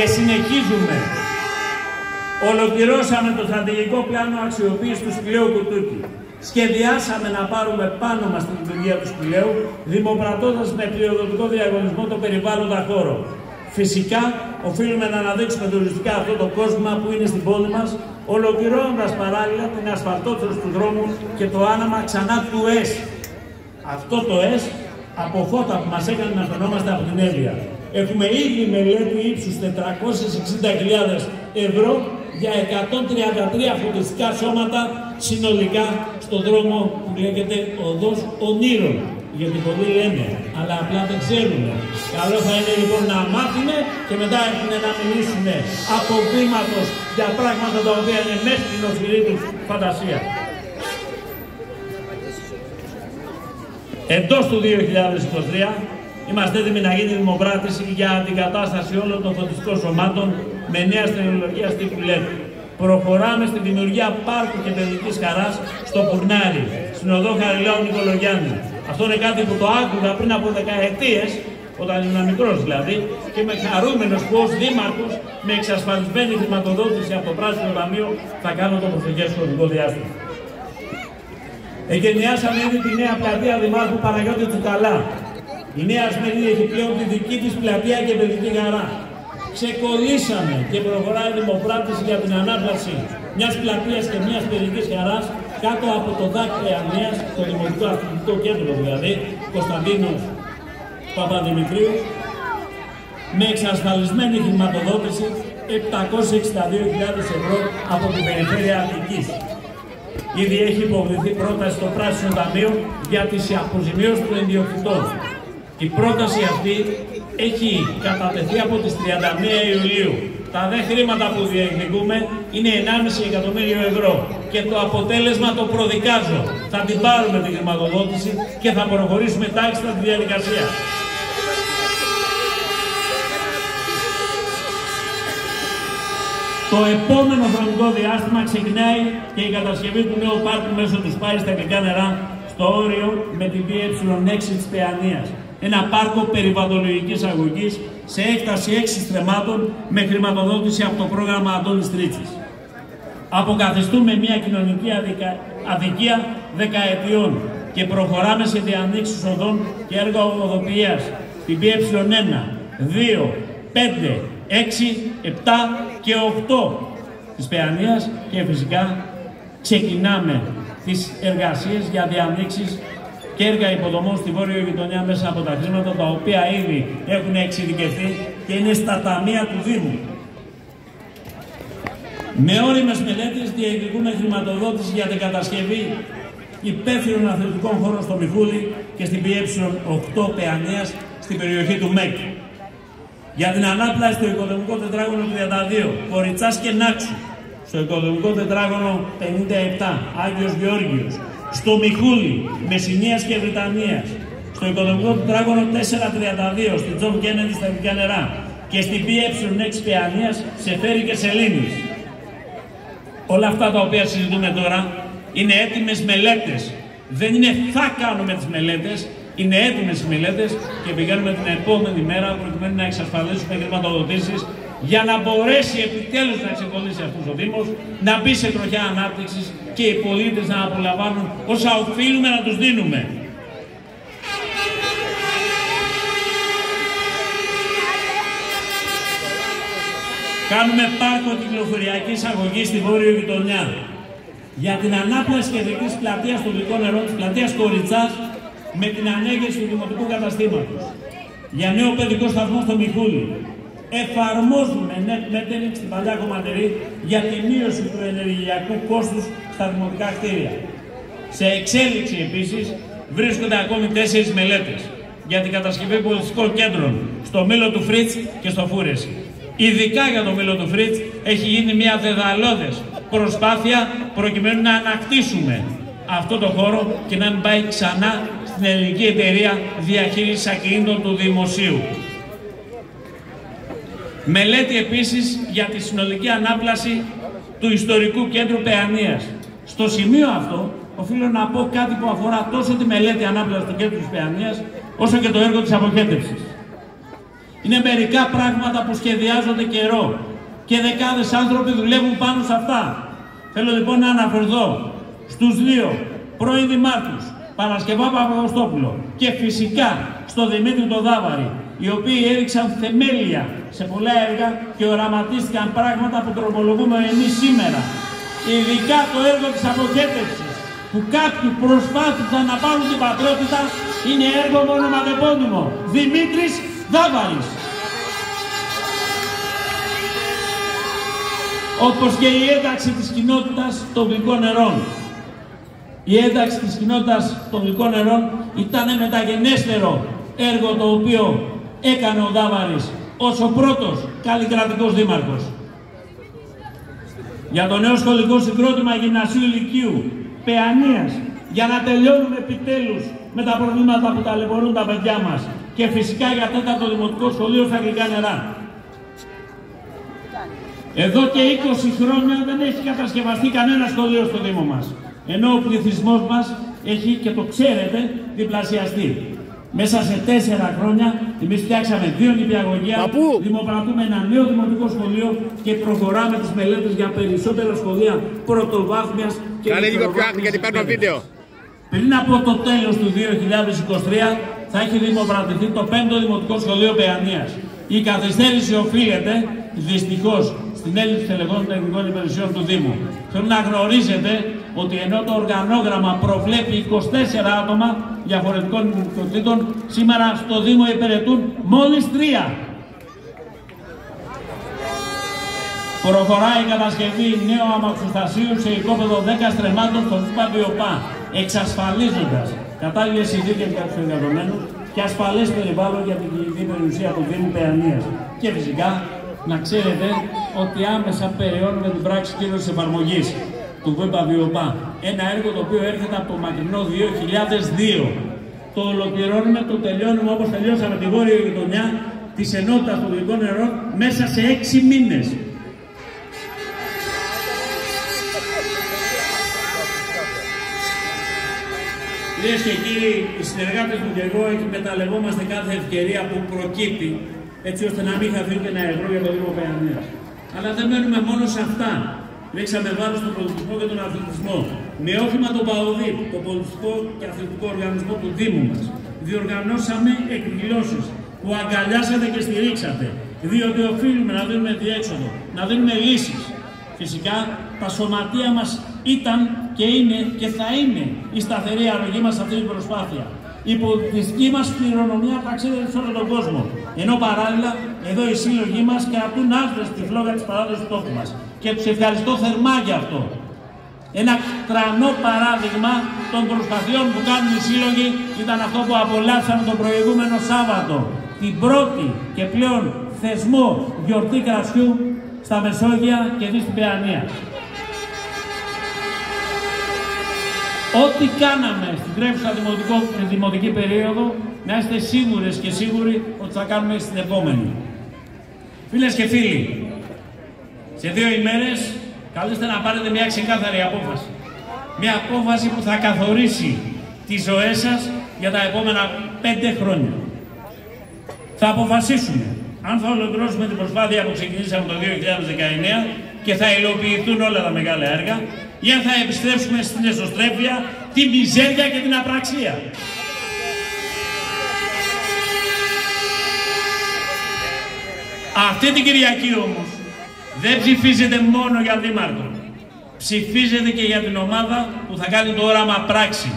και συνεχίζουμε. Ολοκληρώσαμε το στρατηγικό πλάνο αξιοποίησης του σπηλαίου Κουτούκι. Σχεδιάσαμε να πάρουμε πάνω μας τη λειτουργία του σπηλαίου, δημοπρατώντας με πληροδοτικό διαγωνισμό το περιβάλλοντα χώρο. Φυσικά, οφείλουμε να αναδείξουμε τουριστικά αυτό το κόσμο που είναι στην πόλη μας, ολοκληρώνοντας παράλληλα την ασφαλτόθρωση του δρόμου και το άναμα ξανά του ΕΣ. Αυτό το ΕΣ από φώτα που μας έκανε να φαινόμαστε από την Εύβοια. Έχουμε ήδη μελέτη ύψους 460.000 ευρώ για 133 φωτιστικά σώματα συνολικά στον δρόμο που λέγεται Οδός Ονείρων. Γιατί πολλοί λένε, αλλά απλά δεν ξέρουν. Καλό θα είναι λοιπόν να μάθουν και μετά έχουν να μιλήσουν από βήματος για πράγματα τα οποία είναι μέσα στην οσφυρή τους φαντασία. Εντός του 2023 είμαστε έτοιμοι να γίνει δημοπράτηση για αντικατάσταση όλων των φωτιστικών σωμάτων με νέα τεχνολογία τύπου LED. Προχωράμε στη δημιουργία πάρκου και παιδικής χαράς στο Πουρνάρι, στην οδό Χαριλάου Νικολογιάννη. Αυτό είναι κάτι που το άκουγα πριν από δεκαετίες, όταν ήμουν μικρός δηλαδή, και είμαι χαρούμενος που ως δήμαρχος με εξασφαλισμένη χρηματοδότηση από το Πράσινο Ταμείο θα κάνω το προσεχές χρονικό διάστημα. Εγκαινιάσαμε ήδη τη νέα πλατεία Δημάρχου Παναγιώτη Τσουκαλά. Η νέα Σμερίδη έχει πλέον τη δική της πλατεία και παιδική χαρά. Ξεκολλήσαμε και προχωράει η δημοπράτηση για την ανάπλαση μιας πλατείας και μιας παιδικής χαράς κάτω από το δάκρυ Ανίας, στο Δημοτικό Αθλητικό Κέντρο δηλαδή, Κωνσταντίνος Παπαδημητρίου, με εξασφαλισμένη χρηματοδότηση 762.000 ευρώ από την Περιφέρεια Αττικής. Ήδη έχει υποβληθεί πρόταση στο Πράσινο Ταμείο για τις αποζημιώσεις των ιδιοκτητών. Η πρόταση αυτή έχει κατατεθεί από τις 31 Ιουλίου. Τα δε χρήματα που διεκδικούμε είναι 1,5 εκατομμύριο ευρώ και το αποτέλεσμα το προδικάζω. Θα την πάρουμε τη χρηματοδότηση και θα προχωρήσουμε τάχιστα τη διαδικασία. Το επόμενο χρονικό διάστημα ξεκινάει και η κατασκευή του νέου πάρκου μέσω του ΣΠΑΙ στα Γλυκά Νερά στο όριο με την PE6 της Παιανίας. Ένα πάρκο περιβαλλοντολογικής αγωγής σε έκταση 6 στρεμμάτων με χρηματοδότηση από το πρόγραμμα Αντώνης Τρίτσης. Αποκαθιστούμε μια κοινωνική αδικία δεκαετιών και προχωράμε σε διανοίξεις οδών και έργα οδοποιίας στην PE1, 2, 5, 6, 7 και 8 της Παιανίας και φυσικά ξεκινάμε τις εργασίες για διανοίξεις και έργα υποδομών στη βόρειο γειτονιά μέσα από τα χρήματα τα οποία ήδη έχουν εξειδικευτεί και είναι στα ταμεία του Δήμου. Με όριμες μελέτες διεκδικούμε χρηματοδότηση για την κατασκευή υπεύθυνων αθλητικών χώρων στο Μιχούλι και στην PE8 Παιανίας στην περιοχή του ΜΕΚ. Για την ανάπλαση στο οικοδομικό τετράγωνο 32 Κοριτσάς και Νάξου, στο οικοδομικό τετράγωνο 57 Άγιος Γεώργιος, στο Μιχούλι Μεσσηνίας και Βρυτανίας, στο οικοδομικό τετράγωνο 432 στην Τζον Κέννεντι στα Γλυκά Νερά και στην PE6 Παιανίας σε Φέρη και Σελήνης. Όλα αυτά τα οποία συζητούμε τώρα είναι έτοιμες μελέτες. Δεν είναι θα κάνουμε τις μελέτες, είναι έτοιμες οι μελέτες και πηγαίνουμε την επόμενη μέρα προκειμένου να εξασφαλίσουμε χρηματοδοτήσεις για να μπορέσει επιτέλους να ξεκολλήσει αυτός ο Δήμος, να μπει σε τροχιά ανάπτυξης και οι πολίτες να απολαμβάνουν όσα οφείλουμε να τους δίνουμε. Κάνουμε πάρκο κυκλοφοριακής αγωγής στη βόρειο γειτονιά. Για την ανάπλαση κεντρικής πλατείας των Γλυκών Νερών της πλατείας Κοριτσάς με την ανέγερση του δημοτικού καταστήματος. Για νέο παιδικό σταθμό στο Μιχούλι. Εφαρμόζουμε μέτρηση στην παλιά κομματερή για τη μείωση του ενεργειακού κόστους στα δημοτικά κτίρια. Σε εξέλιξη επίσης βρίσκονται ακόμη 4 μελέτες για την κατασκευή πολιτιστικών κέντρων στο Μήλο του Φρίτς και στο Φούρεση. Ειδικά για το Μήλο του Φρίτς έχει γίνει μια δεδαλώδες προσπάθεια προκειμένου να ανακτήσουμε αυτό το χώρο και να μην πάει ξανά στην ελληνική εταιρεία διαχείρισης ακινήτων του Δημοσίου. Μελέτη επίσης για τη συνολική ανάπλαση του ιστορικού κέντρου Παιανίας. Στο σημείο αυτό οφείλω να πω κάτι που αφορά τόσο τη μελέτη ανάπλασης του κέντρου της Παιανίας όσο και το έργο της αποχέτευσης. Είναι μερικά πράγματα που σχεδιάζονται καιρό και δεκάδες άνθρωποι δουλεύουν πάνω σε αυτά. Θέλω λοιπόν να αναφερθώ στους δύο πρώην δημάρχους, Παρασκευά Παπαγωστόπουλο και φυσικά στο Δημήτρη τον Δάβαρη, οι οποίοι έριξαν θεμέλια σε πολλά έργα και οραματίστηκαν πράγματα που τροπολογούμε εμείς σήμερα. Ειδικά το έργο της αποχέτευσης, που κάποιοι προσπάθησαν να πάρουν την πατριότητα, είναι έργο με ονοματεπώνυμο Δημήτρης Δάβαρης. Όπως και η ένταξη της κοινότητας των γλυκών νερών. Η ένταξη της κοινότητας των γλυκών νερών ήταν μεταγενέστερο έργο το οποίο έκανε ο Δάβαρης ως ο πρώτος καλλικρατικός δήμαρχος. Για το νέο σχολικό συγκρότημα γυμνασίου Λυκείου Παιανίας, για να τελειώνουμε επιτέλους με τα προβλήματα που ταλαιπωρούν τα παιδιά μας, και φυσικά για τέταρτο δημοτικό σχολείο στα Γλυκά Νερά. Εδώ και 20 χρόνια δεν έχει κατασκευαστεί κανένα σχολείο στο Δήμο μας, ενώ ο πληθυσμός μας έχει, και το ξέρετε, διπλασιαστεί. Μέσα σε 4 χρόνια εμείς φτιάξαμε 2 νηπιαγωγεία, δημοπρατούμε ένα νέο δημοτικό σχολείο και προχωράμε τις μελέτες για περισσότερα σχολεία πρωτοβάθμιας και δευτεροβάθμιας. Πριν από το τέλος του 2023 θα έχει δημοπρατηθεί το 5ο δημοτικό σχολείο Παιανίας. Η καθυστέρηση οφείλεται δυστυχώς στην έλλειψη τελεχών τεχνικών υπηρεσιών του Δήμου. Θέλω να γνωρίζετε ότι ενώ το οργανόγραμμα προβλέπει 24 άτομα διαφορετικών ιδιωτήτων, σήμερα στο Δήμο υπηρετούν μόλις 3. Προχωράει η κατασκευή νέου αμαξοστασίου σε οικόπεδο 10 στρεμμάτων στον ΣΠΑ, εξασφαλίζοντας κατάλληλες συνθήκες για τους εργαζομένους και ασφαλές περιβάλλον για την κοινωνική περιουσία του Δήμου Παιανίας. Και φυσικά να ξέρετε ότι άμεσα περιώνουμε την πράξη κύρωσης εφαρμογής του ΒΠΑ. Ένα έργο το οποίο έρχεται από το μακρινό 2002. Το ολοκληρώνουμε, το τελειώνουμε όπως τελειώσαμε τη βόρεια γειτονιά της ενότητας των γλυκών νερών μέσα σε 6 μήνες. Κυρίες και κύριοι, οι συνεργάτες μου και εγώ εκμεταλλευόμαστε κάθε ευκαιρία που προκύπτει, έτσι ώστε να μην χαθεί και ένα ευρώ για το Δήμο Παιανίας. Αλλά δεν μένουμε μόνο σε αυτά. Ρίξαμε βάρος στον πολιτισμό και τον αθλητισμό. Με όχημα το ΠΑΟΔΙΠ, το πολιτιστικό και αθλητικό οργανισμό του Δήμου μας, διοργανώσαμε εκδηλώσεις που αγκαλιάσατε και στηρίξατε, διότι οφείλουμε να δίνουμε διέξοδο, να δίνουμε λύσεις. Φυσικά, τα σωματεία μας ήταν και είναι και θα είναι η σταθερή αρρωγή μας σε αυτή την προσπάθεια. Η πολιτιστική μας κληρονομιά ταξίδευε σε όλο τον κόσμο. Ενώ παράλληλα, εδώ οι σύλλογοι μας κρατούν άσβες τη φλόγα της παράδοσης του τόπου μας. Και τους ευχαριστώ θερμά για αυτό. Ένα τρανό παράδειγμα των προσπαθειών που κάνουν οι σύλλογοι ήταν αυτό που απολαύσαμε το προηγούμενο Σάββατο. Την πρώτη και πλέον θεσμό γιορτή κρασιού στα Μεσόγεια και δι στην Παιανία. Ό,τι κάναμε στην τρέχουσα δημοτική περίοδο, να είστε σίγουρες και σίγουροι ότι θα κάνουμε στην επόμενη. Φίλες και φίλοι, σε 2 ημέρες καλείστε να πάρετε μια ξεκάθαρη απόφαση. Μια απόφαση που θα καθορίσει τις ζωές σας για τα επόμενα 5 χρόνια. Θα αποφασίσουμε αν θα ολοκληρώσουμε την προσπάθεια που ξεκινήσαμε το 2019 και θα υλοποιηθούν όλα τα μεγάλα έργα, ή αν θα επιστρέψουμε στην εσωστρέφεια, τη μιζέρια και την απραξία. Αυτή την Κυριακή όμως δεν ψηφίζετε μόνο για δήμαρχο. Ψηφίζετε και για την ομάδα που θα κάνει το όραμα πράξη.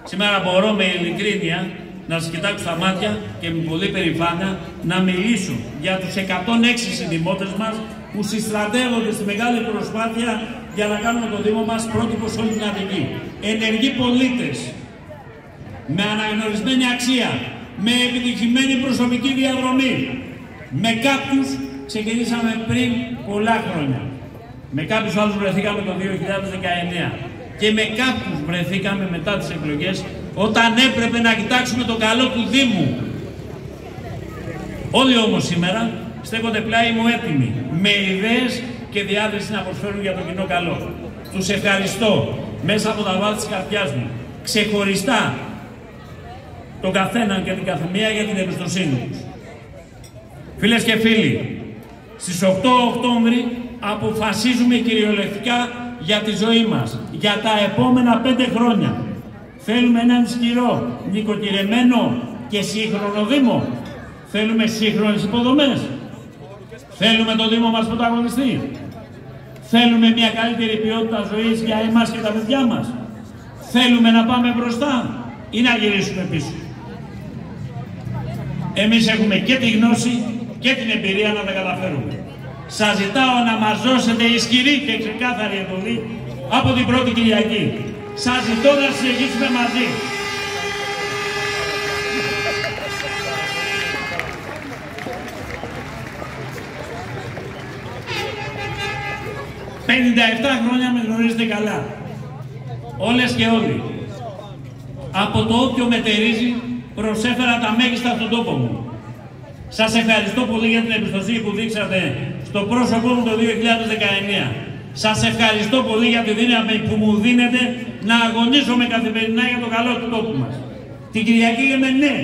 Σήμερα μπορώ με ειλικρίνεια να σας κοιτάξω στα μάτια και με πολύ περηφάνεια να μιλήσω για τους 106 συνδημότες μας που συστρατεύονται στη μεγάλη προσπάθεια για να κάνουμε το Δήμο μας πρότυπο σε όλη την Αττική. Ενεργοί πολίτες, με αναγνωρισμένη αξία, με επιτυχημένη προσωπική διαδρομή. Με κάποιους ξεκινήσαμε πριν πολλά χρόνια. Με κάποιους άλλους βρεθήκαμε το 2019. Και με κάποιους βρεθήκαμε μετά τις εκλογές, όταν έπρεπε να κοιτάξουμε το καλό του Δήμου. Όλοι όμως σήμερα στέκονται πλάι μου έτοιμοι, με ιδέες και διάθεση να προσφέρουν για το κοινό καλό. Τους ευχαριστώ μέσα από τα βάθη της καρδιάς μου, ξεχωριστά τον καθέναν και την καθεμία για την εμπιστοσύνη τους. Φίλες και φίλοι, στις 8 Οκτώβρη αποφασίζουμε κυριολεκτικά για τη ζωή μας, για τα επόμενα 5 χρόνια. Θέλουμε έναν ισχυρό, νοικοκυρεμένο και σύγχρονο Δήμο. Θέλουμε σύγχρονες υποδομές. Θέλουμε το Δήμο μας πρωταγωνιστή. Θέλουμε μια καλύτερη ποιότητα ζωής για εμάς και τα παιδιά μας. Θέλουμε να πάμε μπροστά ή να γυρίσουμε πίσω. Εμείς έχουμε και τη γνώση και την εμπειρία να τα καταφέρουμε. Σας ζητάω να μας δώσετε ισχυρή και ξεκάθαρη εντολή από την πρώτη Κυριακή. Σας ζητώ να συνεχίσουμε μαζί. «57 χρόνια με γνωρίζετε καλά. Όλες και όλοι. Από το όποιο μετερίζει προσέφερα τα μέγιστα στον τόπο μου. Σας ευχαριστώ πολύ για την εμπιστοσύνη που δείξατε στο πρόσωπό μου το 2019. Σας ευχαριστώ πολύ για τη δύναμη που μου δίνετε να αγωνίζομαι καθημερινά για το καλό του τόπου μας. Την Κυριακή λέμε ναι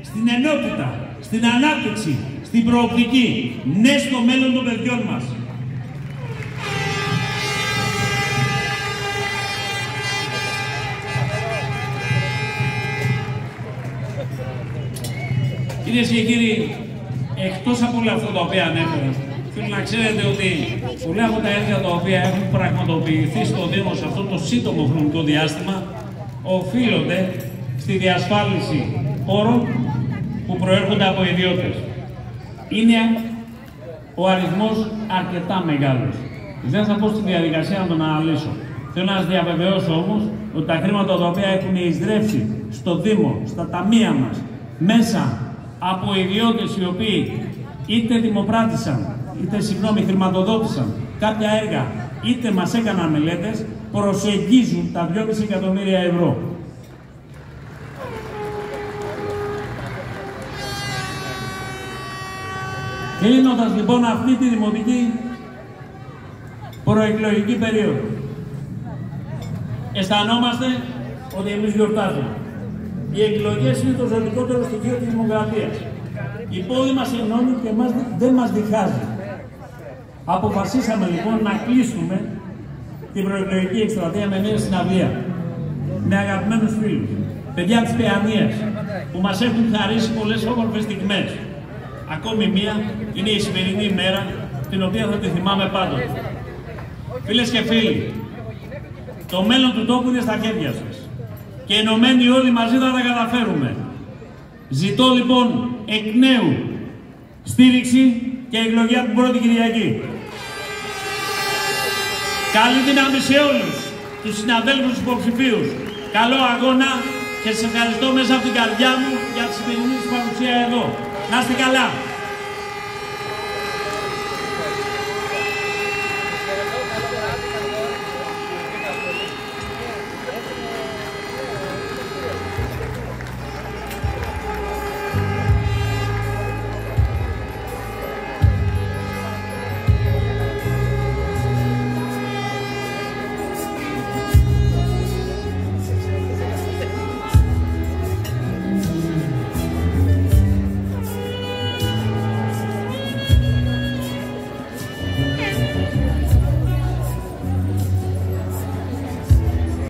στην ενότητα, στην ανάπτυξη, στην προοπτική, ναι στο μέλλον των παιδιών μας. Κυρίες και κύριοι, εκτός από όλα αυτά τα οποία ανέφερα, θέλω να ξέρετε ότι πολλά από τα έργα τα οποία έχουν πραγματοποιηθεί στο Δήμο σε αυτό το σύντομο χρονικό διάστημα οφείλονται στη διασφάλιση πόρων που προέρχονται από ιδιώτες. Είναι ο αριθμός αρκετά μεγάλος. Δεν θα πω στη διαδικασία να τον αναλύσω. Θέλω να σας διαβεβαιώσω όμως ότι τα χρήματα τα οποία έχουν εισδρεύσει στο Δήμο, στα ταμεία μας, μέσα από ιδιώτες οι οποίοι είτε δημοπράτησαν, είτε χρηματοδότησαν κάποια έργα, είτε μας έκαναν μελέτες, προσεγγίζουν τα 2,5 εκατομμύρια ευρώ. Κλείνοντας λοιπόν αυτή τη δημοτική προεκλογική περίοδο, αισθανόμαστε ότι εμείς γιορτάζουμε. Οι εκλογές είναι το ζωτικότερο στοιχείο της δημοκρατίας. Η πόλη μας ενώνει και δεν μας διχάζει. Αποφασίσαμε λοιπόν να κλείσουμε την προεκλογική εκστρατεία με μια συναυλία. Με αγαπημένους φίλους, παιδιά της Παιανίας, που μας έχουν χαρίσει πολλές όμορφες στιγμές. Ακόμη μία είναι η σημερινή ημέρα, την οποία θα τη θυμάμαι πάντοτε. Φίλες και φίλοι, το μέλλον του τόπου είναι στα χέρια σας. Και ενωμένοι όλοι μαζί θα τα καταφέρουμε. Ζητώ λοιπόν εκ νέου στήριξη και εκλογή από την πρώτη Κυριακή. Καλή δύναμη σε όλους τους συναδέλφους υποψηφίους. Καλό αγώνα και σας ευχαριστώ μέσα από την καρδιά μου για τη σημερινή παρουσία εδώ. Να είστε καλά.